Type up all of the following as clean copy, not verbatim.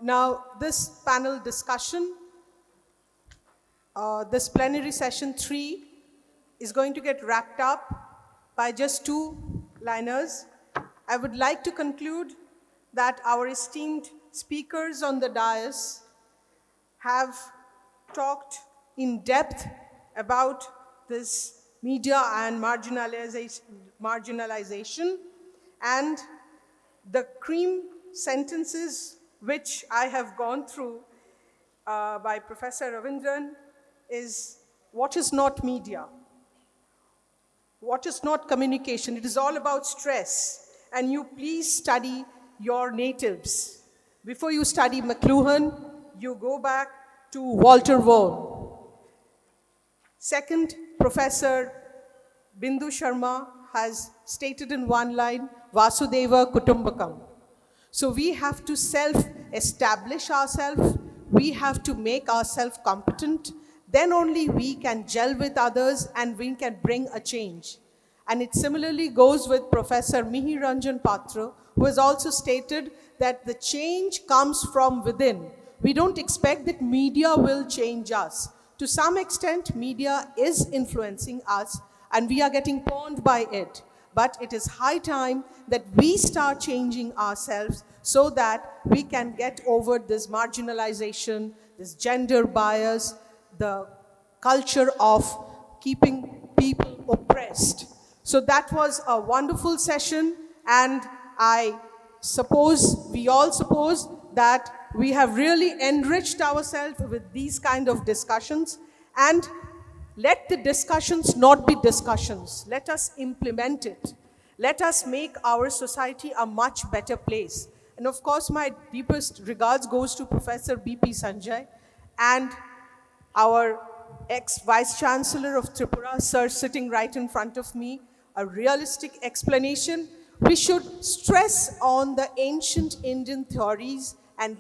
Now, this panel discussion, this plenary session 3 is going to get wrapped up by just 2 liners. I would like to conclude that our esteemed speakers on the dais have talked in depth about this media and marginalization, and the cream sentences which I have gone through by Professor Ravindran is what is not media, what is not communication. It is all about stress, and you please study your natives. Before you study McLuhan, you go back to Walter Vaughan. Second, Professor Bindu Sharma has stated in one line, Vasudeva Kutumbakam. So we have to self-establish ourselves, we have to make ourselves competent, then only we can gel with others and we can bring a change. And it similarly goes with Professor Mihir Ranjan Patra, who has also stated that the change comes from within. We don't expect that media will change us. To some extent, media is influencing us and we are getting pawned by it. But it is high time that we start changing ourselves so that we can get over this marginalization, this gender bias, the culture of keeping people oppressed. So that was a wonderful session, and we all suppose that we have really enriched ourselves with these kind of discussions. And let the discussions not be discussions. Let us implement it. Let us make our society a much better place. And of course, my deepest regards goes to Professor B.P. Sanjay and our ex-Vice Chancellor of Tripura, sir, sitting right in front of me, a realistic explanation. We should stress on the ancient Indian theories and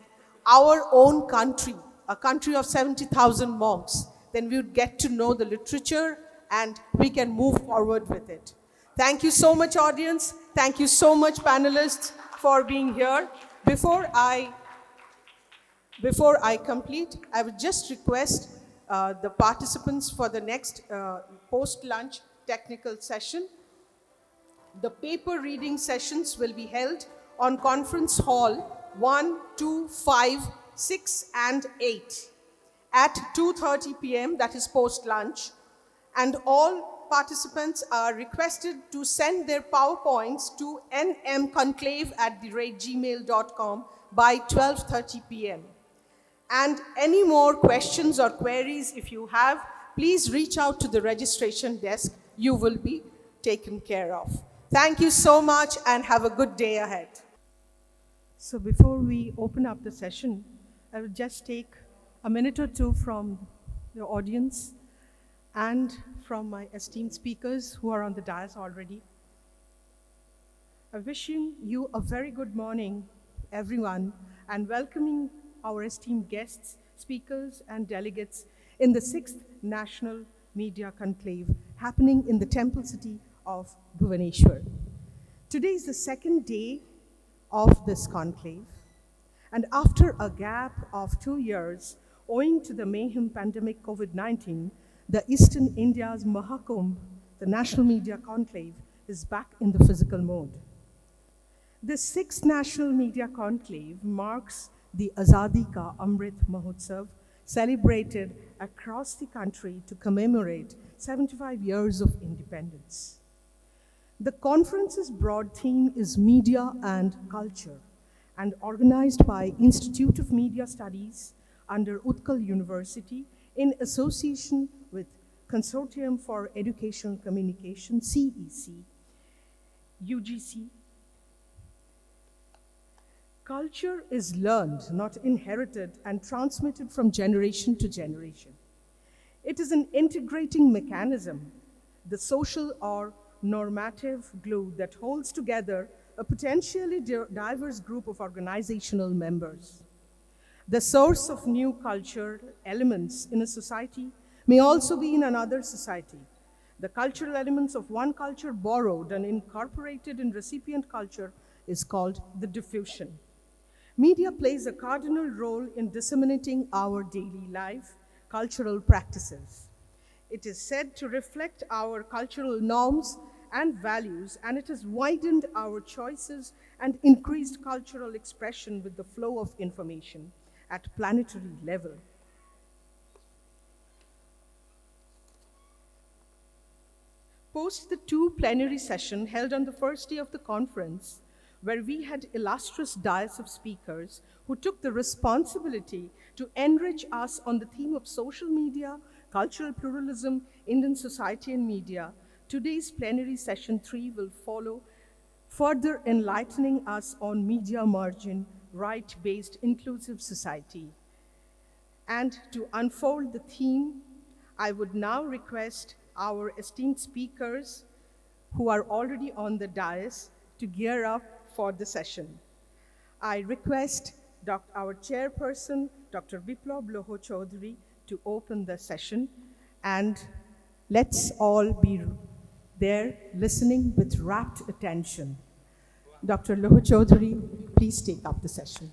our own country, a country of 70,000 monks. Then we would get to know the literature and we can move forward with it. Thank you so much, audience. Thank you so much, panelists, for being here. Before I complete, I would just request the participants for the next post-lunch technical session. The paper reading sessions will be held on Conference Hall 1, 2, 5, 6, and 8 at 2:30 p.m., that is post-lunch. And all participants are requested to send their PowerPoints to nmconclave@gmail.com by 12:30 p.m. And any more questions or queries if you have, please reach out to the registration desk. You will be taken care of. Thank you so much and have a good day ahead. So before we open up the session, I will just take a minute or two from the audience and from my esteemed speakers who are on the dais already. I'm wishing you a very good morning, everyone, and welcoming our esteemed guests, speakers, and delegates in the 6th National Media Conclave happening in the temple city of Bhubaneswar. Today is the second day of this conclave, and after a gap of 2 years, owing to the mayhem pandemic COVID-19, the Eastern India's Mahakumbh, the National Media Conclave, is back in the physical mode. The 6th National Media Conclave marks the Azadi Ka Amrit Mahotsav, celebrated across the country to commemorate 75 years of independence. The conference's broad theme is Media and Culture, and organized by Institute of Media Studies under Utkal University in association with Consortium for Educational Communication, CEC, UGC. Culture is learned, not inherited, and transmitted from generation to generation. It is an integrating mechanism, the social or normative glue that holds together a potentially diverse group of organizational members. The source of new cultural elements in a society may also be in another society. The cultural elements of one culture borrowed and incorporated in recipient culture is called the diffusion. Media plays a cardinal role in disseminating our daily life, cultural practices. It is said to reflect our cultural norms and values, and it has widened our choices and increased cultural expression with the flow of information at planetary level. Post the two plenary sessions held on the first day of the conference, where we had illustrious dais of speakers who took the responsibility to enrich us on the theme of social media, cultural pluralism, Indian society and media, today's plenary session 3 will follow, further enlightening us on media margin, right-based inclusive society. And to unfold the theme, I would now request our esteemed speakers who are already on the dais to gear up for the session. I request our chairperson, Dr. Biplab Loho Chaudhary, to open the session, and let's all be there listening with rapt attention. Dr. Loho Chaudhary, please take up the session.